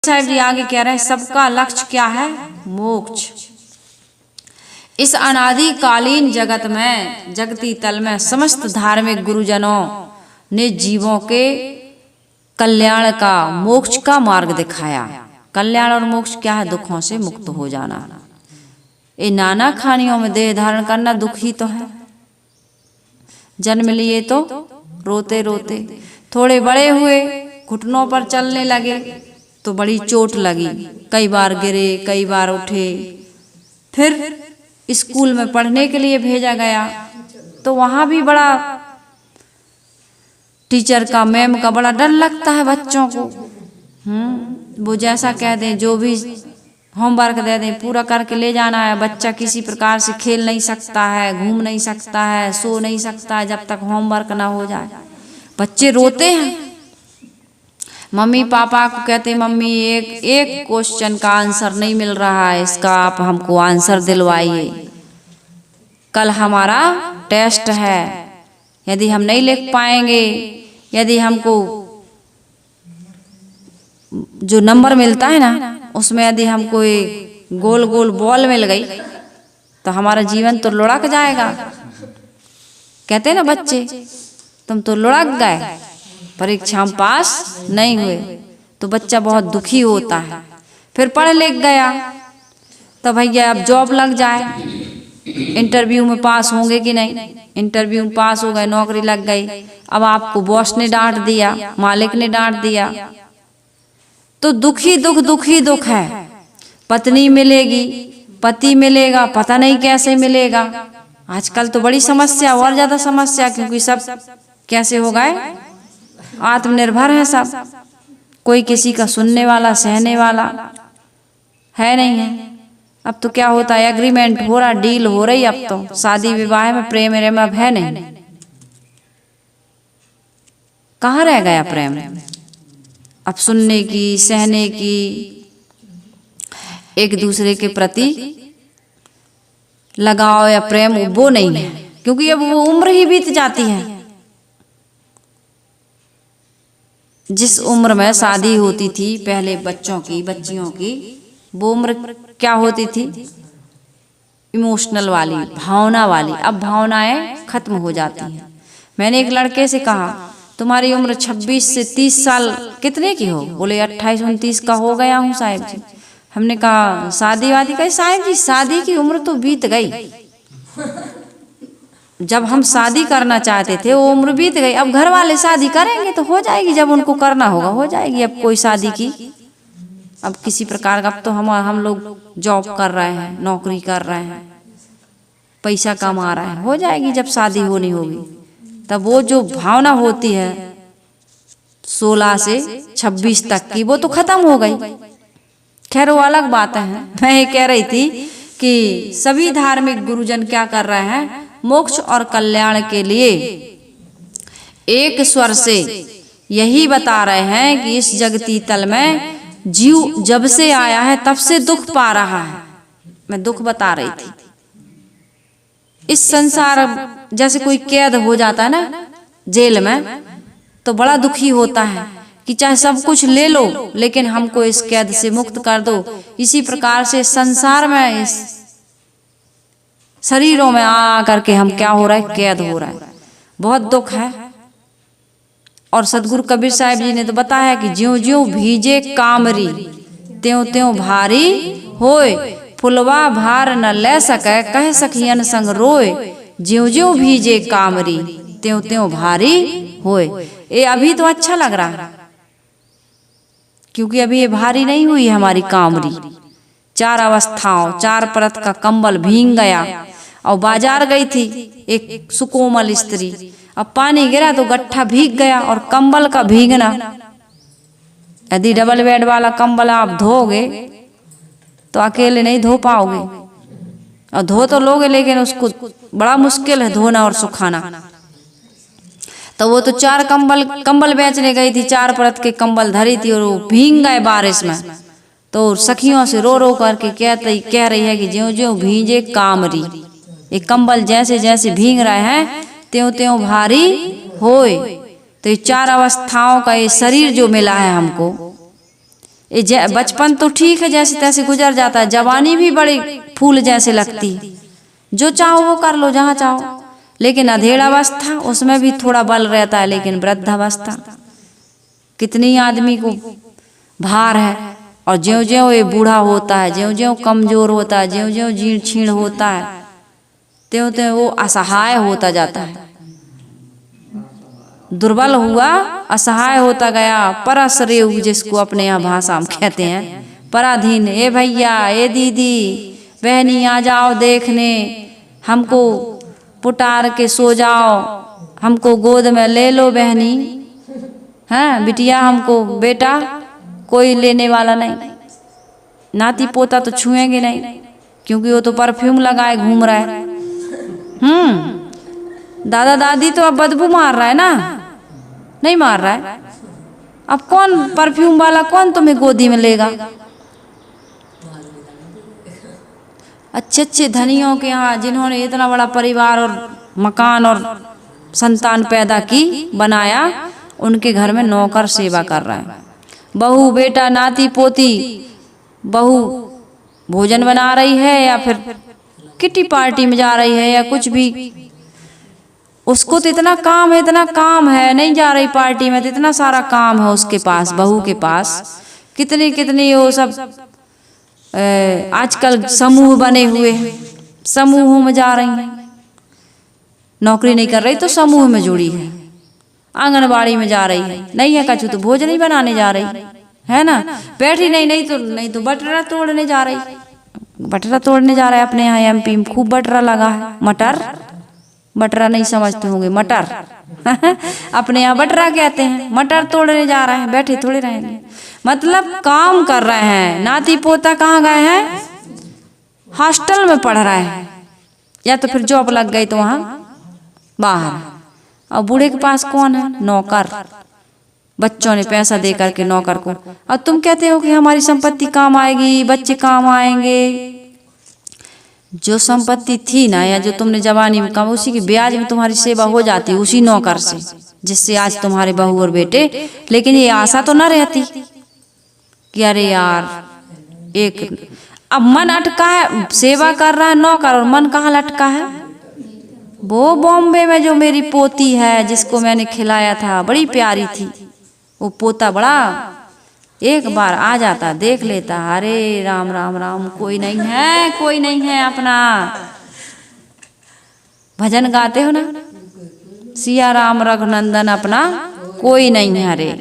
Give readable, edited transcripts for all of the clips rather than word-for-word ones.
साहब जी आगे कह रहे हैं सबका लक्ष्य क्या है? मोक्ष। इस अनादिकालीन जगत में, जगती तल में समस्त धार्मिक गुरुजनों ने जीवों के कल्याण का, मोक्ष का मार्ग दिखाया। कल्याण और मोक्ष क्या है? दुखों से मुक्त हो जाना। ये नाना खानियों में देह धारण करना दुख ही तो है। जन्म लिए तो रोते रोते, थोड़े बड़े हुए, घुटनों पर चलने लगे तो बड़ी चोट लगी, कई बार गिरे, कई बार उठे। फिर स्कूल में पढ़ने के लिए भेजा गया तो वहां भी बड़ा टीचर का, मैम का बड़ा डर लगता है बच्चों को। वो जैसा कह दें, जो भी होमवर्क दे दें पूरा करके ले जाना है। बच्चा किसी प्रकार से खेल नहीं सकता है, घूम नहीं सकता है, सो नहीं सकता है जब तक होमवर्क ना हो जाए। बच्चे रोते हैं, मम्मी पापा को कहते मम्मी एक क्वेश्चन का आंसर नहीं मिल रहा है, इसका आप हमको आंसर दिलवाइए, कल हमारा टेस्ट है, यदि हम नहीं लिख पाएंगे, यदि हमको जो नंबर मिलता है ना उसमें यदि हमको एक गोल गोल बॉल मिल गई तो हमारा जीवन तो लुढ़क जाएगा। कहते ना बच्चे, तुम तो लुढ़क गए, परीक्षा में पास नहीं हुए, तो बच्चा बहुत दुखी होता है। फिर पढ़ लिख गया तो भैया अब जॉब लग जाए, इंटरव्यू में पास होंगे कि नहीं। इंटरव्यू में पास हो गए, नौकरी लग गई, अब आपको बॉस ने डांट दिया, मालिक ने डांट दिया, तो दुखी दुख है। पत्नी मिलेगी, पति मिलेगा, पता नहीं कैसे मिलेगा। आजकल तो बड़ी समस्या, और ज्यादा समस्या, क्योंकि सब कैसे हो गए, आत्मनिर्भर है सब, कोई किसी का सुनने वाला, सहने वाला है नहीं है। अब तो क्या होता है, एग्रीमेंट हो रहा, डील हो रही। अब तो शादी विवाह में प्रेम अब है नहीं। कहाँ रह गया प्रेम? अब सुनने की, सहने की, एक दूसरे के प्रति लगाव या प्रेम वो नहीं है, क्योंकि अब वो उम्र ही बीत जाती है। जिस उम्र में शादी होती थी पहले बच्चों की, बच्चियों की, वो उम्र क्या होती थी? इमोशनल वाली, भावना वाली। अब भावनाएं खत्म हो जाती हैं। मैंने एक लड़के से कहा तुम्हारी उम्र 26 से 30 साल कितने की हो? बोले 28-29 का हो गया हूँ साहिब जी। हमने कहा शादी वादी का? साहिब जी शादी की उम्र तो बीत गई, जब हम शादी करना चाहते थे वो उम्र बीत गई। अब घर वाले शादी करेंगे तो हो जाएगी, जब उनको करना होगा हो जाएगी। अब कोई शादी की, अब किसी प्रकार का, अब तो हम लोग जॉब कर रहे हैं, नौकरी कर रहे हैं, पैसा कमा रहे हैं, हो जाएगी जब शादी होनी होगी। तब वो जो भावना होती है 16 से 26 तक की, वो तो खत्म हो गई। खैर वो अलग बात है। मैं ये कह रही थी कि सभी धार्मिक गुरुजन क्या कर रहे हैं, मोक्ष और कल्याण के लिए एक स्वर से यही बता रहे हैं कि इस जगती तल में जीव जब से आया है तब से दुख पा रहा है। मैं दुख बता रही थी। इस संसार, जैसे कोई कैद हो जाता है ना जेल में, तो बड़ा दुखी होता है कि चाहे सब कुछ ले लो लेकिन हमको इस कैद से मुक्त कर दो। इसी प्रकार से संसार में, इस शरीरों में आ करके हम क्या हो रहा है, कैद हो रहा है। बहुत दुख है। और सदगुरु कबीर साहब जी ने तो बताया कि ज्यों ज्यों भीजे कामरी त्यों त्यों भारी होए, फुलवा भार न ले सके कह सखियन संग रोए, ज्यों ज्यों भीजे कामरी त्यों त्यों भारी होए। ये अभी तो अच्छा लग रहा है, क्योंकि अभी ये भारी नहीं हुई हमारी कामरी। 4 अवस्थाओं, 4 परत का कंबल भीग गया। और बाजार गई थी एक सुकोमल स्त्री, अब पानी गिरा तो गट्ठा भीग गया। और कंबल का भीगना, यदि डबल बेड वाला कंबल आप धोगे तो अकेले नहीं धो पाओगे, और धो तो लोगे लेकिन उसको बड़ा मुश्किल है धोना और सुखाना। तो वो तो 4 कंबल बेचने गई थी, 4 परत के कंबल धरी थी, और वो भीग गए बारिश में। तो सखियों से रो रो करके कह रही है कि ज्यों ज्यों भीजे कामरी, ये कंबल जैसे जैसे भीग रहे हैं त्यों त्यों भारी होए। तो ये 4 अवस्थाओं का ये शरीर जो मिला है हमको, ये बचपन तो ठीक है, जैसे तैसे गुजर जाता है, जवानी भी बड़ी फूल जैसे लगती है, जो चाहो वो कर लो जहाँ चाहो। लेकिन अधेड़ावस्था उसमें भी थोड़ा बल रहता है, लेकिन वृद्धावस्था कितनी आदमी को भार है। और ज्यों ज्यों ये बूढ़ा होता है, ज्यों ज्यों कमजोर होता है, ज्यों ज्यों जीर्ण छीण होता है, त्यों त्यों वो असहाय होता जाता है, दुर्बल हुआ, असहाय होता गया। परसरेऊ जिसको अपने यहाँ भाषा में कहते हैं, पराधीन। ए भैया, ए दीदी, बहनी आ जाओ देखने, हमको पुटार के सो जाओ, हमको गोद में ले लो बहनी, हैं बिटिया, हमको बेटा कोई लेने वाला नहीं। नाती पोता तो छुएंगे नहीं, क्योंकि वो तो परफ्यूम लगाए घूम रहा है। दादा दादी तो अब बदबू मार रहा है ना, नहीं मार रहा है। अब कौन परफ्यूम वाला कौन तुम्हें गोदी में लेगा। अच्छे अच्छे धनियों के यहाँ, जिन्होंने इतना बड़ा परिवार और मकान और संतान पैदा की बनाया, उनके घर में नौकर सेवा कर रहा है। बहू बेटा नाती पोती, बहू भोजन बना रही है या फिर किटी पार्टी में जा रही है या कुछ भी, उसको तो इतना काम है, नहीं जा रही पार्टी में तो इतना सारा काम है उसके पास, बहू के पास। कितनी कितनी वो सब आजकल समूह बने हुए हैं, समूहों में जा रही हैं। नौकरी नहीं कर रही तो समूह में जुड़ी है, आंगनबाड़ी में जा रही है, नहीं है कछु तो भोजन ही बनाने जा रही है ना, बैठी नहीं तो बटरा तोड़ने जा रही, बटरा तोड़ने जा रहा है। अपने यहाँ एमपी में खूब बटरा लगा है, मटर, बटरा नहीं समझते होंगे, मटर अपने यहाँ बटरा कहते हैं। मटर तोड़ने जा रहे हैं, बैठे थोड़े रहेंगे, मतलब काम कर रहे हैं। नाती पोता कहाँ गए हैं, हॉस्टल में पढ़ रहे हैं, या तो फिर जॉब लग गई तो वहाँ बाहर। और बूढ़े के पास कौन है, नौकर। बच्चों ने पैसा दे करके नौकर को, और तुम कहते हो कि हमारी संपत्ति काम आएगी, बच्चे काम आएंगे। जो संपत्ति थी ना, या जो तुमने जवानी में कमा, उसी की ब्याज में तुम्हारी सेवा हो जाती उसी नौकर से, जिससे आज तुम्हारे बहू और बेटे। लेकिन ये आशा तो न रहती कि अरे यार एक, अब मन अटका है, सेवा कर रहा है नौकर, और मन कहाँ लटका है। वो बॉम्बे में जो मेरी पोती है, जिसको मैंने खिलाया था, बड़ी प्यारी थी, वो पोता बड़ा एक बार आ जाता, देख लेता, अरे राम राम राम, कोई नहीं है, कोई नहीं है अपना। भजन गाते हो ना, सिया राम रघुनंदन अपना कोई नहीं है। अरे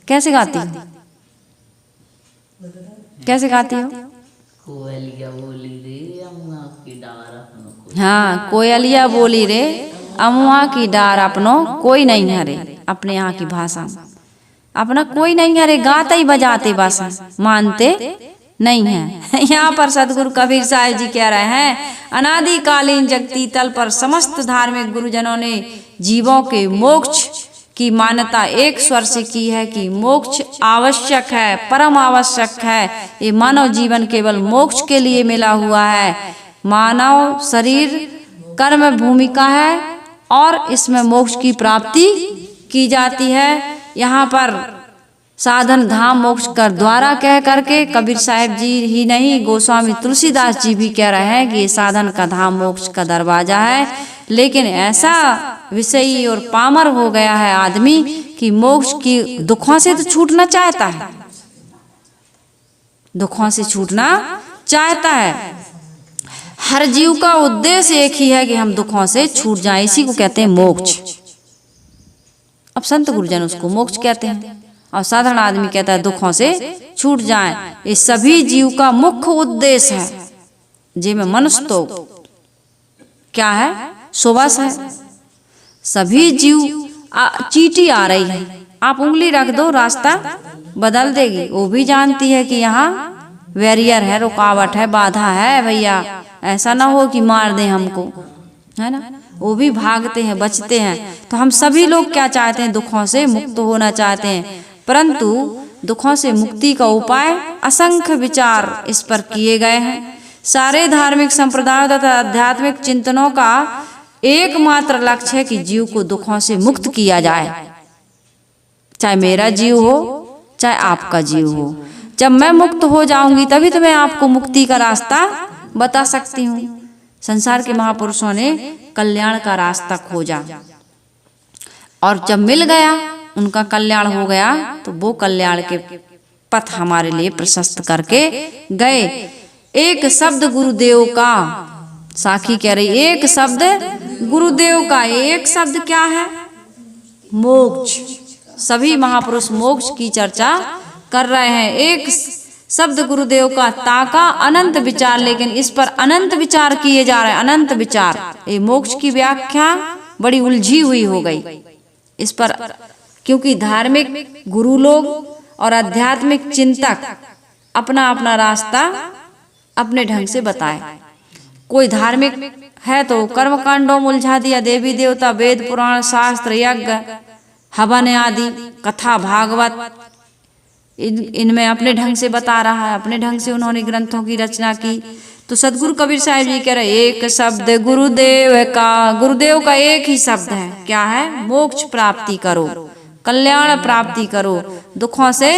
कैसे गाती हो, कैसे गाती हो। कोयलिया बोली रे अमुआ की डार अपनो, हाँ, कोयलिया बोली रे अमुआ की डार अपनो कोई नहीं है रे। अपने यहाँ की भाषा अपना कोई नहीं है रे, गाते ही बजाते बस, मानते नहीं है। यहाँ पर सदगुरु कबीर साहिब जी कह रहे हैं, अनादिकालीन जगती तल पर समस्त धार्मिक गुरुजनों ने जीवों के मोक्ष की मान्यता एक स्वर से की है कि मोक्ष आवश्यक है, परम आवश्यक है। ये मानव जीवन केवल मोक्ष के लिए मिला हुआ है। मानव शरीर कर्म भूमिका है और इसमें मोक्ष की प्राप्ति की जाती है। यहाँ पर साधन धाम मोक्ष कर द्वारा कह करके कबीर साहिब जी ही नहीं, गोस्वामी तुलसीदास जी भी कह रहे हैं कि ये साधन का धाम मोक्ष का दरवाजा है। लेकिन ऐसा विषयी और पामर हो गया है आदमी कि मोक्ष की दुखों से तो छूटना चाहता है, दुखों से छूटना चाहता है। हर जीव का उद्देश्य एक ही है कि हम दुखों से छूट जाएं, इसी को कहते हैं मोक्ष। अब संत गुरुजन उसको मोक्ष कहते हैं और साधारण आदमी कहता है दुखों से छूट जाएं। ये सभी जीव का मुख्य उद्देश्य है। जी में मनुष्य तो क्या है, सुबस है। सभी जीव चींटी आ रही है, आप उंगली रख दो रास्ता बदल देगी। वो भी जानती है कि यहाँ बैरियर है, रुकावट है, बाधा है, भैया ऐसा ना हो कि मार दे हमको, है ना। वो भी भागते हैं, बचते हैं। तो हम सभी लोग क्या चाहते हैं, दुखों से मुक्त होना चाहते हैं। परंतु दुखों से मुक्ति का उपाय असंख्य विचार इस पर किए गए हैं। सारे धार्मिक संप्रदायों तथा आध्यात्मिक चिंतनों का एकमात्र लक्ष्य है कि जीव को दुखों से मुक्त किया जाए। चाहे मेरा जीव हो, चाहे आपका जीव हो। जब मैं मुक्त हो जाऊंगी तभी तो मैं आपको मुक्ति का रास्ता बता सकती हूँ। संसार के महापुरुषों ने कल्याण का रास्ता खोजा और जब मिल गया, उनका कल्याण हो गया, तो वो कल्याण के पथ हमारे लिए प्रशस्त करके गए। एक शब्द गुरुदेव का, साखी कह रही एक शब्द गुरुदेव का। एक शब्द क्या है? मोक्ष। सभी महापुरुष मोक्ष की चर्चा कर रहे हैं। एक शब्द गुरुदेव का, ताका अनंत विचार, लेकिन इस पर अनंत विचार किए जा रहे हैं, अनंत विचार। ये मोक्ष की व्याख्या बड़ी उलझी हुई हो गई इस पर, क्योंकि धार्मिक गुरु लोग और आध्यात्मिक चिंतक अपना अपना रास्ता अपने ढंग से बताए। कोई धार्मिक है तो कर्म कांडों में उलझा दिया, देवी देवता, वेद पुराण, शास्त्र, यज्ञ, हवन आदि, कथा, भागवत, इनमें अपने ढंग से बता रहा है, अपने ढंग से उन्होंने ग्रंथों की रचना की। तो सदगुरु कबीर साहिब जी कह रहे एक शब्द गुरुदेव का। गुरुदेव का एक ही शब्द है, क्या है? मोक्ष प्राप्ति करो, कल्याण प्राप्ति करो, दुखों से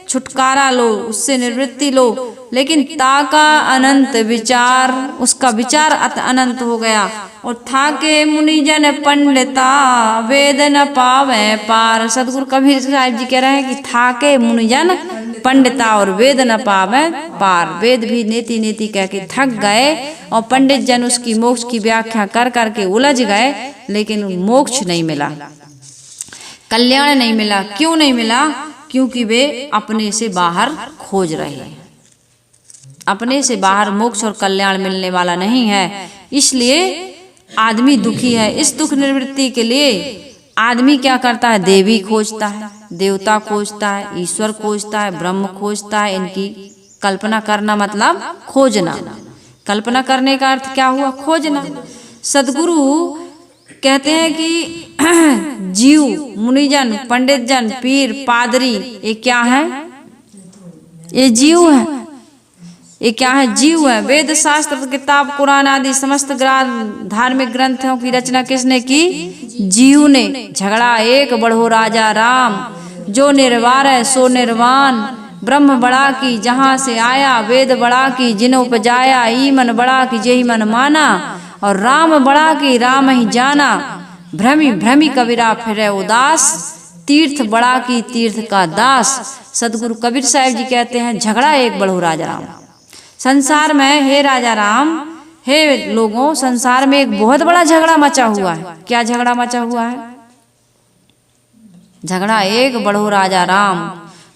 छुटकारा लो, उससे निवृत्ति लो। लेकिन ताका अनंत विचार, उसका विचार अनंत हो गया। और थाके मुनिजन पंडिता, वेद न पावे पार। सदगुरु कबीर साहिब जी कह रहे हैं कि थाके मुनिजन पंडिता और वेद न पावे पार। वेद भी नेति नेति कह के थक गए और पंडित जन उसकी मोक्ष की व्याख्या कर करके उलझ गए, लेकिन मोक्ष नहीं मिला, कल्याण नहीं मिला। क्यों नहीं मिला? क्योंकि वे अपने से बाहर खोज रहे हैं। अपने से बाहर मोक्ष और कल्याण मिलने वाला नहीं है, इसलिए आदमी दुखी है। इस दुख निवृत्ति के लिए आदमी क्या करता है? देवी खोजता है, देवता खोजता है, ईश्वर खोजता है, ब्रह्म खोजता है। इनकी कल्पना करना मतलब खोजना। कल्पना करने का अर्थ क्या हुआ? खोजना। सदगुरु कहते हैं कि जीव, मुनिजन, पंडित जन, पीर, पादरी, ये क्या है? ये जीव है। ये क्या है? जीव है। वेद शास्त्र, किताब, कुरान आदि समस्त धार्मिक ग्रंथों की रचना किसने की? जीव ने। झगड़ा एक बढ़ो राजा राम, जो निर्वार है सो निर्वाण। ब्रह्म बड़ा की जहाँ से आया, वेद बड़ा की जिन उपजाया, ईमन बड़ा की जेहि मन माना, और राम बड़ा की राम ही जाना। भ्रमी भ्रमी कबीरा फिरे उदास, तीर्थ बड़ा की तीर्थ का दास। सदगुरु कबीर साहिब जी कहते हैं झगड़ा एक बढ़ो राजा राम। संसार में, हे राजा राम, हे लोगों, संसार में एक बहुत बड़ा झगड़ा मचा हुआ है। क्या झगड़ा मचा हुआ है? झगड़ा एक बढ़ो राजा राम,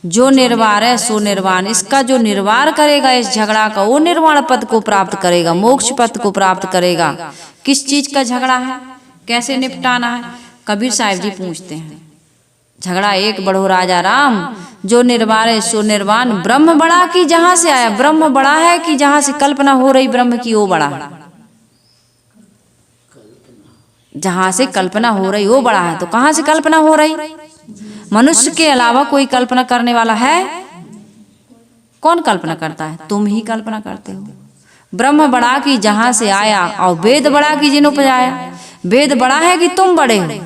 जो निर्वार है सो निर्वाण। इसका जो निर्वार करेगा इस झगड़ा का, वो निर्वाण पद को प्राप्त करेगा, मोक्ष पद को प्राप्त करेगा। किस चीज का झगड़ा है? कैसे निपटाना है? कबीर साहिब जी पूछते हैं। झगड़ा एक बढ़ो राजा राम, जो निर्वार है सो निर्वाण। ब्रह्म बड़ा की जहां से आया, ब्रह्म बड़ा है कि जहां से कल्पना हो रही ब्रह्म की, वो बड़ा है। जहां से कल्पना हो रही वो बड़ा है। तो कहां से कल्पना हो रही? मनुष्य के अलावा कोई कल्पना करने वाला है? कौन कल्पना करता है? तुम ही कल्पना करते हो। ब्रह्म बड़ा की जहां से आया, और वेद बड़ा की जिन उपजाया। वेद बड़ा है कि तुम बड़े हो?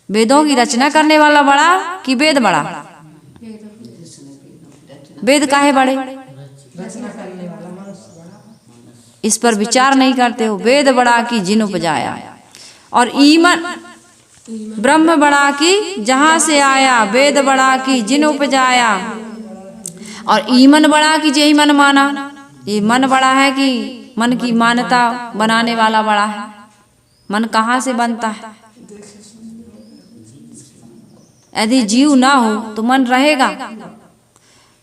वेदों की रचना करने वाला बड़ा कि वेद बड़ा? वेद काहे बड़े? इस पर विचार नहीं करते हो। वेद बड़ा की जिन उपजाया, और ईमन, ब्रह्म बड़ा की जहां से आया, वेद बड़ा की जिन उपजाया, और ईमन बड़ा की जेहि मन माना। ये मन बड़ा है कि मन की मान्यता बनाने वाला बड़ा है? मन कहाँ से बनता है? यदि जीव ना हो तो मन रहेगा।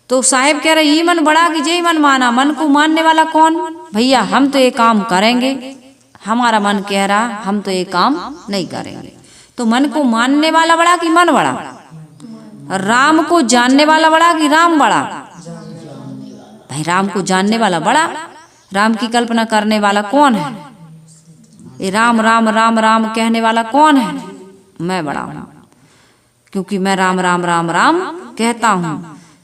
तो साहिब कह रहे ईमन बड़ा की जेहि मन माना। मन को मानने वाला कौन? भैया हम तो ये काम करेंगे, हमारा मन कह रहा हम तो ये काम नहीं करेंगे। तो मन को मानने वाला बड़ा कि मन बड़ा? राम को जानने वाला बड़ा कि राम बड़ा? भाई राम को जानने वाला बड़ा। राम की कल्पना करने वाला कौन है? ये राम राम राम राम कहने वाला कौन है? मैं बड़ा हूं, क्योंकि मैं राम राम राम राम कहता हूं।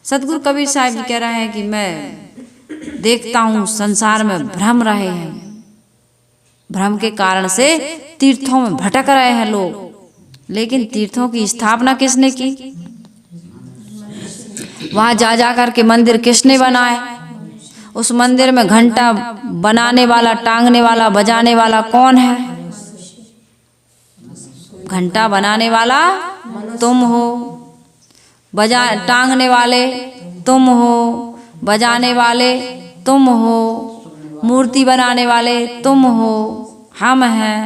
सदगुरु कबीर साहिब जी कह रहे हैं कि मैं देखता हूं संसार में भ्रम रहे हैं। भ्रम के कारण से तीर्थों में भटक रहे हैं लोग। लेकिन तीर्थों की स्थापना किसने की? वहां जा जा करके मंदिर किसने बनाए? उस मंदिर में घंटा बनाने वाला, टांगने वाला, बजाने वाला कौन है? घंटा बनाने वाला तुम हो, बजा टांगने वाले तुम हो, बजाने वाले तुम हो, मूर्ति बनाने वाले तुम हो, हम हैं।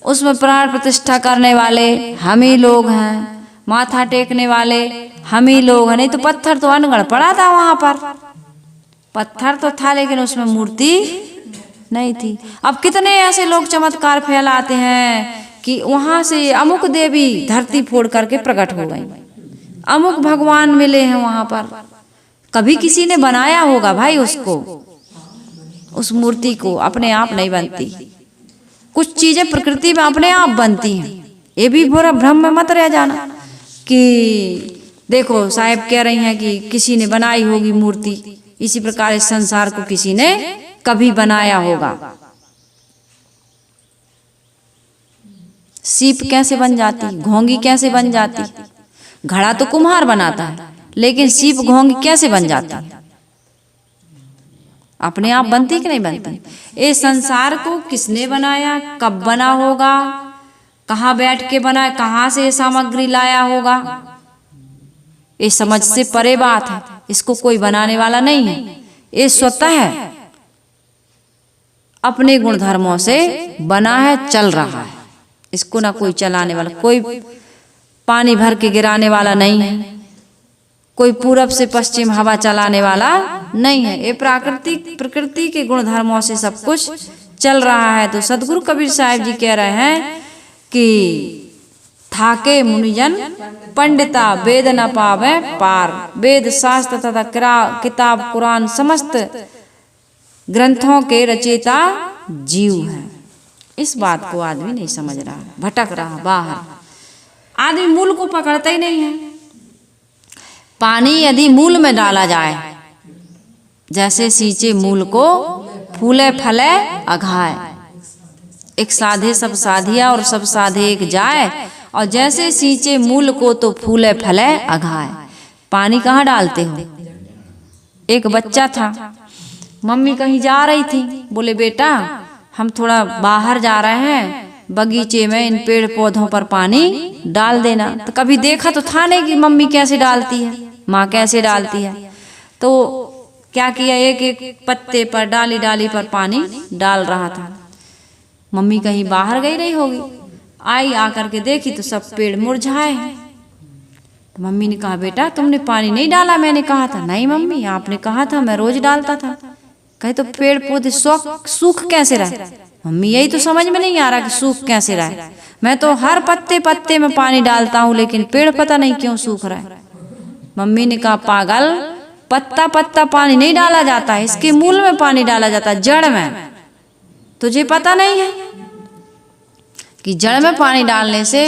उसमें प्राण प्रतिष्ठा करने वाले हम ही लोग हैं, माथा टेकने वाले हम ही लोग हैं। नहीं तो पत्थर तो अनगढ़ पड़ा था वहां पर, पत्थर तो था लेकिन उसमें मूर्ति नहीं थी। अब कितने ऐसे लोग चमत्कार फैलाते हैं कि वहां से अमुक देवी धरती फोड़ करके प्रकट हो गई, अमुक भगवान मिले हैं वहां पर। कभी किसी ने बनाया होगा भाई उसको, उस मूर्ति को, अपने आप नहीं बनती। कुछ चीजें प्रकृति में अपने आप बनती हैं, ये भी बुरा भ्रम में मत रह जाना कि देखो साहब कह रही हैं कि किसी ने बनाई होगी मूर्ति। इसी प्रकार इस संसार को किसी ने कभी बनाया होगा। सीप कैसे बन जाती, घोंगी कैसे बन जाती? घड़ा तो कुम्हार बनाता है, लेकिन सीप घोंगी कैसे बन जाती? अपने आप बनती कि नहीं बनती? ये संसार को किसने बनाया, कब बना होगा, कहाँ बैठ के बनाया, कहाँ से ये सामग्री लाया होगा, ये समझ से परे बात है। इसको कोई बनाने वाला नहीं है, ये स्वतः है अपने गुण धर्मों से बना है, चल रहा है। इसको ना कोई चलाने वाला, कोई पानी भर के गिराने वाला नहीं है, कोई पूरब से पश्चिम हवा चलाने वाला नहीं है। ये प्रकृति के गुण धर्मों से सब कुछ चल रहा है। तो सदगुरु कबीर साहब जी कह रहे हैं कि थाके मुनिजन पंडिता वेद न पावे पार। वेद शास्त्र तथा किताब कुरान समस्त ग्रंथों के रचयिता जीव है। इस बात को आदमी नहीं समझ रहा, भटक रहा बाहर। आदमी मूल को पकड़ता ही नहीं है। पानी यदि मूल में डाला जाए, जैसे सींचे मूल को फूले फले अघाए। एक साधे सब साधिया और सब साधे एक जाए, और जैसे सींचे मूल को तो फूले फले अघाए। पानी कहाँ डालते हो? एक बच्चा था, मम्मी कहीं जा रही थी, बोले बेटा हम थोड़ा बाहर जा रहे हैं, बगीचे में इन पेड़ पौधों पर पानी डाल देना। तो कभी देखा तो था नहीं कि मम्मी कैसे डालती है, माँ कैसे डालती है। तो क्या किया, एक एक पत्ते पर, डाली डाली पर पानी डाल रहा था। मम्मी कहीं बाहर गई रही होगी, आई आकर के देखी तो सब पेड़ मुरझाए हैं। तो मम्मी ने कहा बेटा तुमने पानी नहीं डाला? मैंने कहा था। नहीं मम्मी आपने कहा था, मैं रोज डालता था। कहे तो पेड़ पौधे सूख कैसे रहे? मम्मी यही तो समझ में नहीं आ रहा कि सूख कैसे रहे। मैं तो हर पत्ते पत्ते में पानी डालता हूँ, लेकिन पेड़ पता नहीं क्यों सूख रहा है। मम्मी ने कहा पागल, पत्ता पत्ता पानी नहीं डाला जाता है, इसके मूल में पानी डाला जाता है, जड़ में। तुझे पता नहीं है कि जड़ में पानी डालने से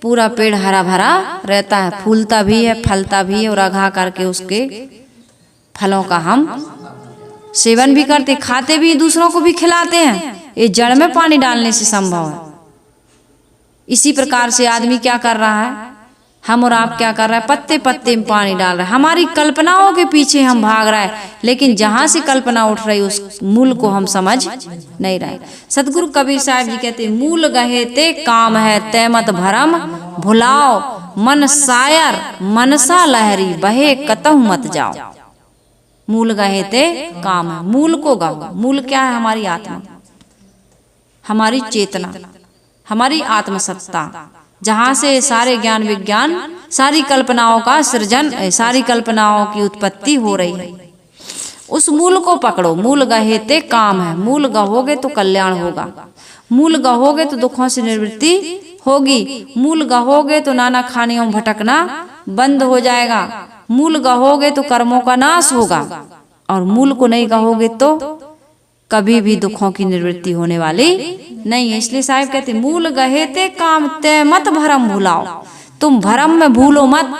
पूरा पेड़ हरा भरा रहता है, फूलता भी है, फलता भी है, और अघा करके उसके फलों का हम सेवन भी करते, खाते भी, दूसरों को भी खिलाते हैं। ये जड़ में पानी डालने से संभव है। इसी प्रकार से आदमी क्या कर रहा है, हम और आप क्या कर रहा है, पत्ते पत्ते में पानी डाल रहा है। हमारी कल्पनाओं के पीछे हम भाग रहा है, लेकिन जहां से कल्पना उठ रही उस मूल को हम समझ नहीं रहे। सतगुरु कबीर साहब जी कहते हैं, मूल गहे ते काम है, ते मत भरम भुलाओ, मन सायर मनसा लहरी, बहे कतहु मत जाओ। मूल गहे ते काम है, मूल को गाओ। मूल क्या है? हमारी आत्मा, हमारी चेतना, हमारी आत्मसत्ता, जहां से सारे ज्ञान विज्ञान, सारी कल्पनाओं का सृजन, सारी कल्पनाओं की उत्पत्ति हो रही है। उस मूल को पकड़ो। मूल गहे ते काम है। मूल गहोगे तो कल्याण होगा, मूल गहोगे तो दुखों से निवृत्ति होगी, मूल गहोगे तो नाना खानियों भटकना बंद हो जाएगा, मूल गहोगे तो कर्मों का नाश होगा, और मूल को नहीं गहोगे तो कभी भी दुखों की निवृत्ति होने वाली नहीं है। इसलिए साहिब कहते मूल गहे ते काम ते मत भरम भुलाओ। तुम भरम में भूलो मत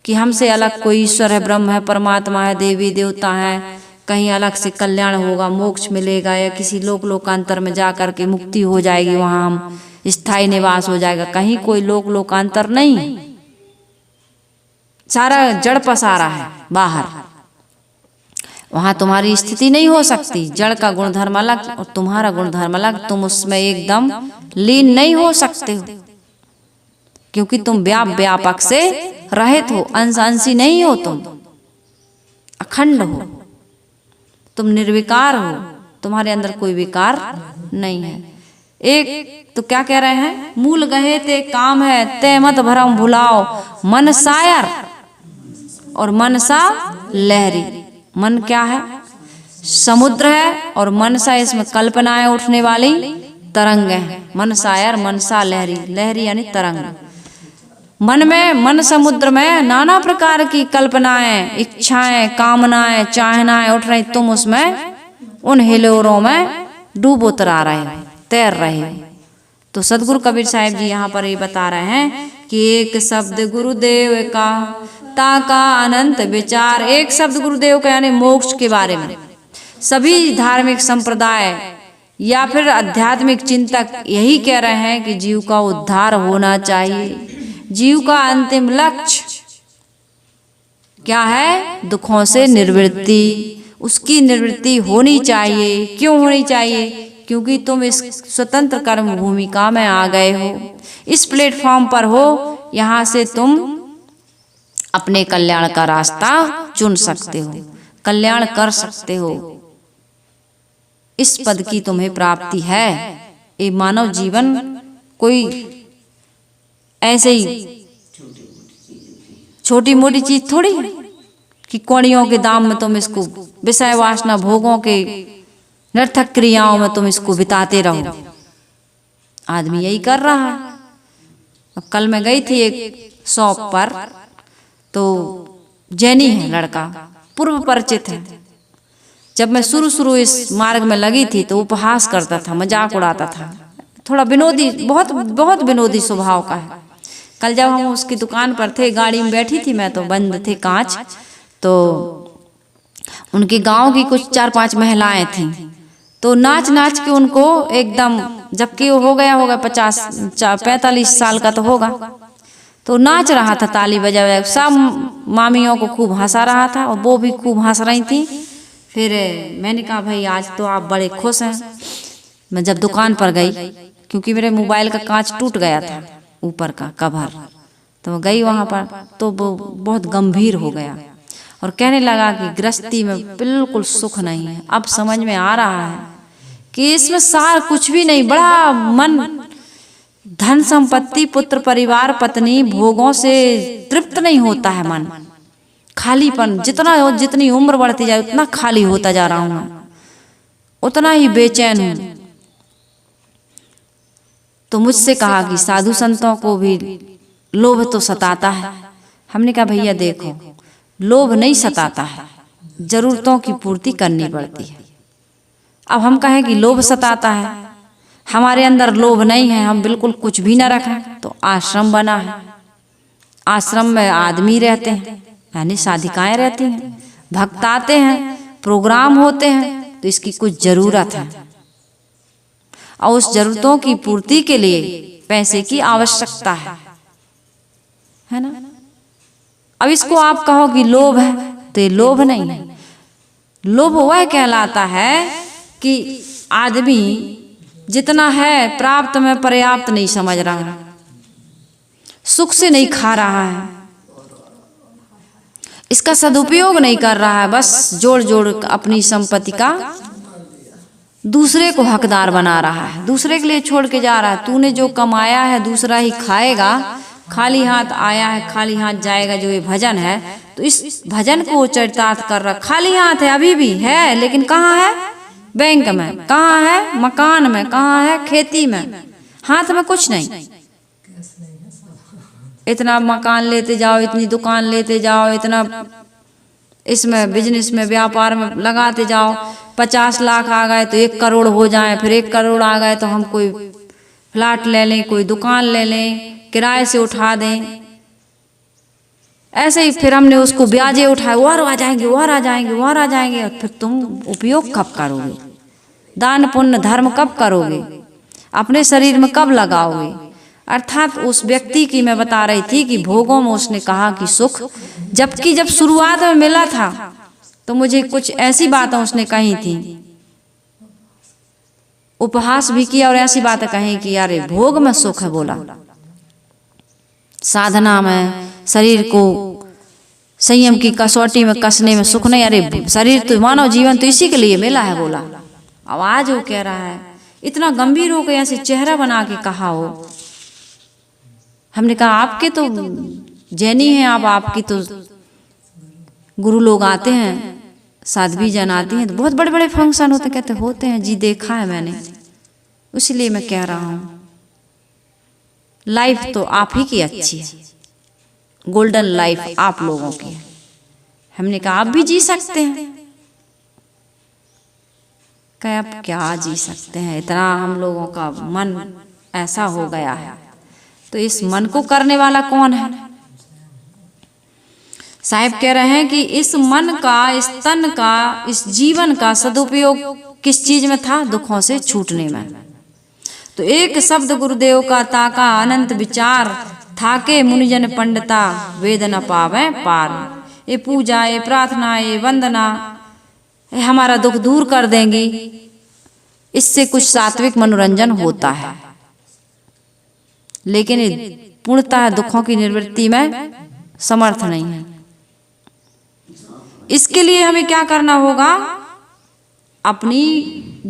कि हमसे अलग कोई ईश्वर है, ब्रह्म है, परमात्मा है, देवी देवता है, कहीं अलग से कल्याण होगा, मोक्ष मिलेगा, या किसी लोकांतर में जा करके मुक्ति हो जाएगी, वहां हम स्थायी निवास हो जाएगा। कहीं कोई लोकांतर नहीं। सारा जड़ पसारा है बाहर, वहां तुम्हारी स्थिति नहीं हो सकती। जड़ का गुणधर्म अलग और तुम्हारा गुणधर्म अलग, तुम उसमें एकदम लीन नहीं हो सकते हो, क्योंकि तुम व्यापक से रहित हो, अंशी नहीं हो, तुम अखंड हो, तुम निर्विकार हो, तुम्हारे अंदर कोई विकार नहीं है। एक तो क्या कह रहे हैं, मूल गहे ते काम है ते मत भरम भुलाओ, मन सायर और मनसा लहरी। मन क्या है, समुद्र है, और मनसा इसमें कल्पनाएं उठने वाली तरंग है। मन सायर मनसा लहरी, लहरी यानी तरंग। मन में, मन समुद्र में नाना प्रकार की कल्पनाएं, इच्छाएं, कामनाएं, चाहनाएं उठ रही, तुम उसमें उन हिलोरों में डूब उतरा रहे हो, तैर रहे हो। तो सदगुरु कबीर साहिब जी यहाँ पर ये बता रहे हैं कि एक शब्द गुरुदेव का ताका अनंत विचार। एक शब्द गुरुदेव का यानी मोक्ष के बारे में सभी धार्मिक संप्रदाय या फिर आध्यात्मिक चिंतक यही कह रहे हैं कि जीव का उद्धार होना चाहिए। जीव का अंतिम लक्ष्य क्या है, दुखों से निवृत्ति, उसकी निवृत्ति होनी चाहिए। क्यों होनी चाहिए, क्योंकि तुम इस स्वतंत्र कर्म भूमिका में आ गए हो, इस प्लेटफॉर्म पर हो, यहाँ से तुम अपने कल्याण का रास्ता चुन सकते हो, कल्याण कर सकते हो। इस पद की तुम्हें प्राप्ति है। ये मानव जीवन कोई ऐसे ही छोटी मोटी चीज थोड़ी है कि कौड़ियों के दाम में तुम इसको, विषय वासना भोगों के निरर्थक क्रियाओं में तुम इसको बिताते रहो। आदमी यही कर रहा है। अब कल मैं गई थी एक शॉप पर, तो जैनी है लड़का, पूर्व परिचित है। जब मैं शुरू इस मार्ग में लगी थी तो उपहास करता था, मजाक उड़ाता था, थोड़ा विनोदी, बहुत बहुत विनोदी स्वभाव का है। कल जब हम उसकी दुकान पर थे, गाड़ी में बैठी थी मैं, तो बंद थे कांच, तो उनके गांव की कुछ 4-5 महिलाएं थीं, तो नाच नाच के उनको एकदम, जबकि वो हो गया होगा 45 साल का तो होगा, तो नाच रहा था ताली बजा बजा, सब मामियों को खूब हंसा रहा था और वो भी खूब हंस रही थी। फिर मैंने कहा भाई आज तो आप बड़े खुश हैं। मैं जब दुकान पर गई, क्योंकि मेरे मोबाइल का कांच टूट गया था, ऊपर का कवर, तो मैं गई वहाँ पर, तो वो बहुत गंभीर हो गया और कहने लगा कि गृहस्थी में बिल्कुल सुख नहीं है। अब समझ में आ रहा है कि इसमें सार कुछ भी नहीं, बड़ा मन, धन संपत्ति, पुत्र परिवार, पत्नी, भोगों से तृप्त नहीं होता है मन। खालीपन, जितनी उम्र बढ़ती जाए उतना खाली होता जा रहा हूँ, उतना ही बेचैन हूँ। तो मुझसे कहा कि साधु संतों को भी लोभ तो सताता है। हमने कहा भैया देखो, लोभ नहीं सताता है, जरूरतों की पूर्ति करनी पड़ती है। अब हम कहें कि लोभ सताता है, हमारे अंदर लोभ नहीं है, हम बिल्कुल कुछ भी न रखें, तो आश्रम बना है, आश्रम में आदमी रहते हैं, यानी साधिकाएं रहती हैं, भक्त आते हैं, प्रोग्राम होते हैं, तो इसकी कुछ जरूरत है और उस जरूरतों की पूर्ति के लिए पैसे की आवश्यकता है ना। अब इसको आप कहो कि लोभ है, तो ये लोभ नहीं है। लोभ वह कहलाता है कि आदमी जितना है प्राप्त में पर्याप्त नहीं समझ रहा है, सुख से नहीं खा रहा है, इसका सदुपयोग नहीं कर रहा है, बस जोड़ जोड़ अपनी संपत्ति का दूसरे को हकदार बना रहा है, दूसरे के लिए छोड़ के जा रहा है। तूने जो कमाया है दूसरा ही खाएगा, खाली हाथ आया है खाली हाथ जाएगा, जो ये भजन है, तो इस भजन को चरितार्थ कर रहा। खाली हाथ है, अभी भी है, लेकिन कहाँ है, बैंक में, कहाँ है, मकान में, कहाँ है, खेती में, हाथ में कुछ नहीं। इतना मकान लेते जाओ, इतनी दुकान लेते जाओ, इतना इसमें बिजनेस में, व्यापार में लगाते जाओ, 50 लाख आ गए तो 1 करोड़ हो जाए, फिर 1 करोड़ आ गए तो हम कोई फ्लैट ले लें, कोई दुकान ले लें, किराए से उठा दें। ऐसे ही फिर हमने उसको ब्याजे उठाए, और आ जाएंगे, और आ जाएंगे, और आ जाएंगे, और फिर तुम उपयोग कब करोगे, दान पुण्य धर्म कब करोगे, अपने शरीर में कब लगाओगे। अर्थात उस व्यक्ति की मैं बता रही थी कि भोगों में उसने कहा कि सुख, जबकि जब शुरुआत में मिला था तो मुझे कुछ ऐसी बातें उसने कही थी, उपहास भी किया और ऐसी बातें कही कि यार भोग में सुख है। बोला साधना में शरीर को संयम की कसौटी में कसने में सुख नहीं, अरे शरीर तो मानव जीवन तो इसी के लिए मिला है। बोला आवाज वो कह रहा है, इतना गंभीर हो गया, ऐसे चेहरा बना के कहा हो। हमने कहा आपके तो जैनी हैं आप, आपकी तो गुरु लोग आते हैं, साध्वी जन आती हैं, तो बहुत बड़े बड़े फंक्शन होते। कहते होते हैं जी, देखा है मैंने, इसलिए मैं कह रहा हूं लाइफ तो आप ही की अच्छी है, गोल्डन लाइफ आप लोगों की है। हमने कहा आप भी जी सकते हैं। कहे अब क्या जी सकते हैं, इतना हम लोगों का मन ऐसा हो गया है, तो इस मन को करने वाला कौन है? साहिब कह रहे हैं कि इस मन का, इस तन का, इस जीवन का सदुपयोग किस चीज में था? दुखों से छूटने में। तो एक शब्द गुरुदेव का ताका अनंत विचार, थाके मुनिजन पंडिता वेद न पावे पार। ये पूजा, ये प्रार्थना, ये वंदना हमारा दुख दूर कर देंगी, इससे कुछ सात्विक मनोरंजन होता है, लेकिन पूर्णतः दुखों की निवृत्ति में समर्थ नहीं है। इसके लिए हमें क्या करना होगा? अपनी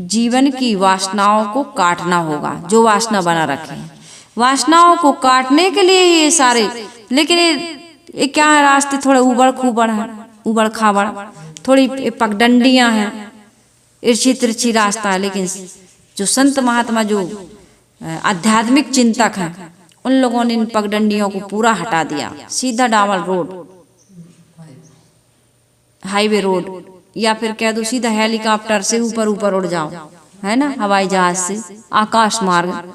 जीवन की वासनाओं को काटना होगा, जो वासना बना रखे हैं। वासनाओं को काटने के लिए ये सारे, लेकिन ये क्या है, रास्ते थोड़े उबड़ खूबड़ है, उबड़ खाबड़, थोड़ी पगडंडियां हैं, इर्ची तिरछी रास्ता है। लेकिन जो संत महात्मा, जो आध्यात्मिक चिंतक हैं, उन लोगों ने इन पगडंडियों को पूरा हटा दिया, सीधा डामर रोड, हाईवे रोड, या फिर कह दो सीधा हेलीकॉप्टर से ऊपर ऊपर उड़ जाओ, है ना, हवाई जहाज से, आकाश मार्ग,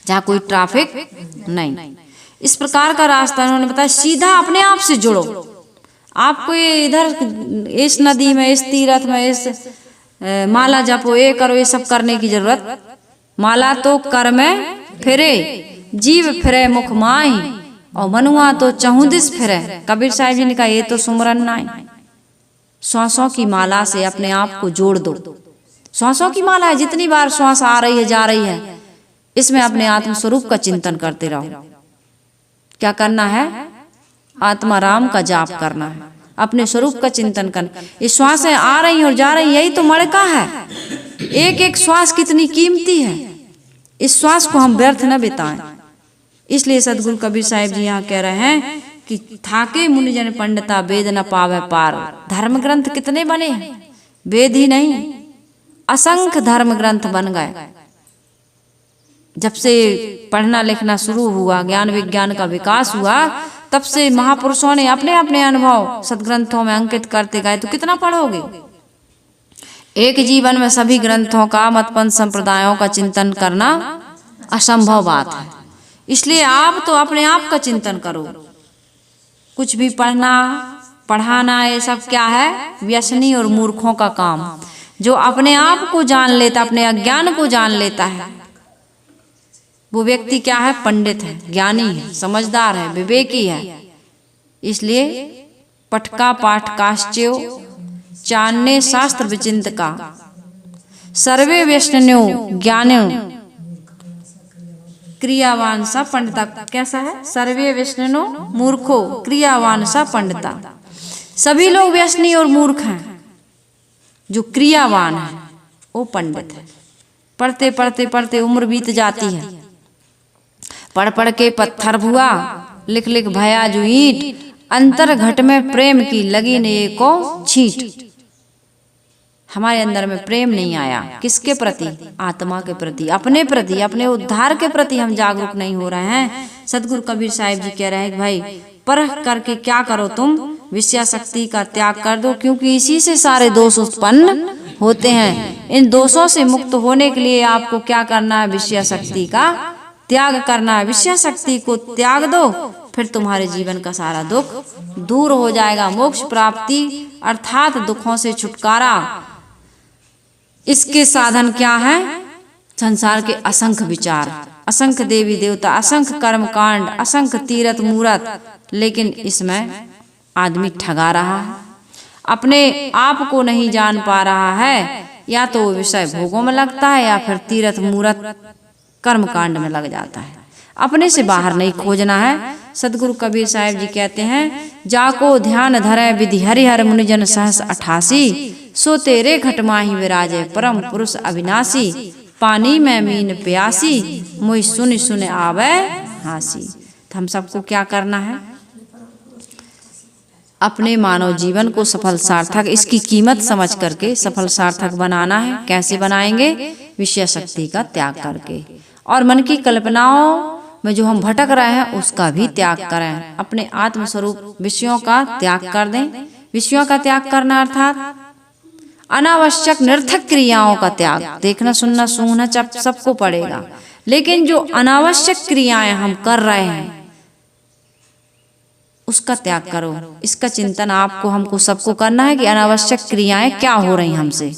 जहाँ कोई ट्रैफिक नहीं। इस प्रकार का रास्ता उन्होंने बताया, सीधा अपने आप से जुड़ो। आपको ये इधर इस नदी में, इस तीर्थ में, इस माला जपो, ये करो, ये सब करने की जरूरत। माला तो कर में फिरे, जीव फिरे मुख माही, और मनुआ तो चहुदिस फिरे। कबीर साहिब जी ने कहा ये तो सुमरन नहीं। श्वासों की माला से अपने आप को जोड़ दो। श्वासों की माला है, जितनी बार श्वास आ रही है जा रही है, इसमें अपने आत्म स्वरूप का चिंतन करते रहो। क्या करना है? आत्मा राम का जाप करना है, अपने स्वरूप का चिंतन करना। ये श्वासें आ रही और जा रही, यही तो मड़का है। एक एक श्वास कितनी कीमती है, इस श्वास को हम व्यर्थ न बिताएं। इसलिए सदगुरु कबीर साहिब जी यहाँ कह रहे हैं कि थाके मुनिजन पंडिता वेद न पावे पार। धर्म ग्रंथ कितने बने हैं? वेद ही नहीं, असंख्य धर्म ग्रंथ बन गए। जब से पढ़ना लिखना शुरू हुआ, ज्ञान विज्ञान का विकास हुआ, तब से महापुरुषों ने अपने अपने अनुभव सदग्रंथों में अंकित करते गए। तो कितना पढ़ोगे? एक जीवन में सभी ग्रंथों का, मतपंथ संप्रदायों का चिंतन करना असंभव बात है। इसलिए आप तो अपने आप का चिंतन करो। कुछ भी पढ़ना पढ़ाना ये सब क्या है? व्यसनी और मूर्खों का काम। जो अपने आप को जान लेता, अपने अज्ञान को जान लेता है, वो व्यक्ति क्या है? पंडित है, ज्ञानी है, समझदार है, विवेकी है। इसलिए पटका पाठ काश्चयो चान्ने शास्त्र विचिंत का, सर्वे व्यसन्यो ज्ञानो क्रियावान सा पंडिता। कैसा है? सर्वे व्यसनो मूर्खो क्रियावान सा पंडिता। सभी लोग व्यसनी और मूर्ख हैं, जो क्रियावान है वो पंडित है। पढ़ते पढ़ते पढ़ते उम्र बीत जाती है, पढ़ पढ़ के पत्थर भुआ, लिख लिख भया जो ईंट, अंतर घट में प्रेम की लगी ने को छींट। हमारे अंदर में प्रेम नहीं आया। किसके प्रति? आत्मा के प्रति, अपने प्रति, अपने उद्धार के प्रति हम जागरूक नहीं हो रहे हैं। सदगुरु कबीर साहिब जी कह रहे हैं कि भाई परख करके क्या करो तुम? विषयाशक्ति का त्याग कर दो, क्योंकि इसी से सारे दोष उत्पन्न होते हैं। इन दोषों से मुक्त होने के लिए आपको क्या करना है? विषयाशक्ति का त्याग करना है। विषयाशक्ति को त्याग दो, फिर तुम्हारे जीवन का सारा दुख दूर हो जाएगा। मोक्ष प्राप्ति अर्थात दुखों से छुटकारा, इसके साधन क्या है? संसार के असंख्य विचार, असंख्य देवी देवता, असंख्य कर्म कांड, असंख्य तीर्थ मूर्त, लेकिन इसमें आदमी ठगा रहा है, अपने आप को नहीं जान पा रहा है। या तो वो विषय भोगों में लगता है या फिर तीर्थ मूर्त कर्म कांड में लग जाता है। अपने से बाहर नहीं खोजना है। सदगुरु कबीर साहिब जी कहते हैं, जाको ध्यान धरे विधि हरिहर मुनिजन सहस 88, सो तेरे घट माही विराजे परम पुरुष अविनाशी, पानी में मीन प्यासी, मुझ सुन सुन आवे हासी। तो हम सबको क्या करना है? अपने मानव जीवन को सफल सार्थक, इसकी कीमत समझ करके सफल सार्थक बनाना है। कैसे बनाएंगे? विषय शक्ति का त्याग करके, और मन की कल्पनाओं में जो हम भटक रहे हैं उसका भी त्याग करें। अपने आत्म स्वरूप विषयों का त्याग कर दें। विषयों का त्याग करना अर्थात अनावश्यक निर्थक क्रियाओं का त्याग। देखना सुनना सूंघना सबको पड़ेगा, लेकिन जो अनावश्यक क्रियाएं हम कर रहे हैं उसका त्याग करो। इसका चिंतन आपको हमको सबको करना है कि अनावश्यक क्रियाएं क्या हो रही हमसे,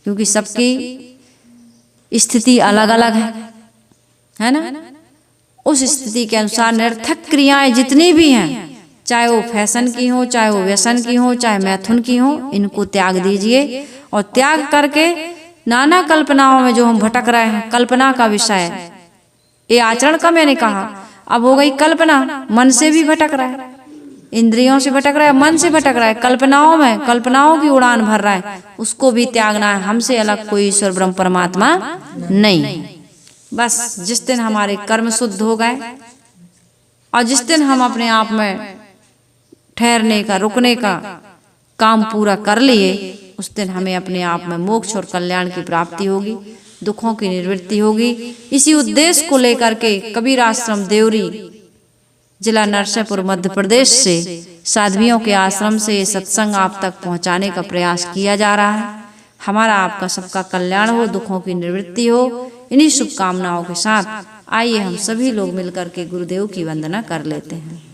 क्योंकि सबकी स्थिति अलग अलग है ना। उस स्थिति के अनुसार निरर्थक क्रियाएं जितनी भी हैं, चाहे वो फैशन की हो, चाहे वो व्यसन की हो, चाहे मैथुन की हो, इनको त्याग दीजिए। और त्याग करके नाना कल्पनाओं में जो हम भटक रहे हैं, कल्पना का विषय ये आचरण का मैंने कहा, अब हो गई कल्पना। मन से भी भटक रहा है, इंद्रियों से भटक रहा है, मन से भटक रहा है, कल्पनाओं में कल्पनाओं की उड़ान भर रहा है, उसको भी त्यागना है। हमसे अलग कोई ईश्वर ब्रह्म परमात्मा नहीं। बस जिस दिन हमारे कर्म शुद्ध हो गए और जिस दिन हम अपने आप में ठहरने का, रुकने का काम पूरा कर लिए, उस दिन हमें अपने आप में मोक्ष और कल्याण की प्राप्ति होगी, दुखों की निवृत्ति होगी। इसी उद्देश्य को लेकर के कबीर आश्रम देवरी, जिला नरसिंहपुर, मध्य प्रदेश से साध्वियों के आश्रम से ये सत्संग आप तक पहुंचाने का प्रयास किया जा रहा है। हमारा आपका सबका कल्याण हो, दुखों की निवृत्ति हो। इन्हीं शुभकामनाओं के साथ आइए हम सभी लोग मिलकर के गुरुदेव की वंदना कर लेते हैं।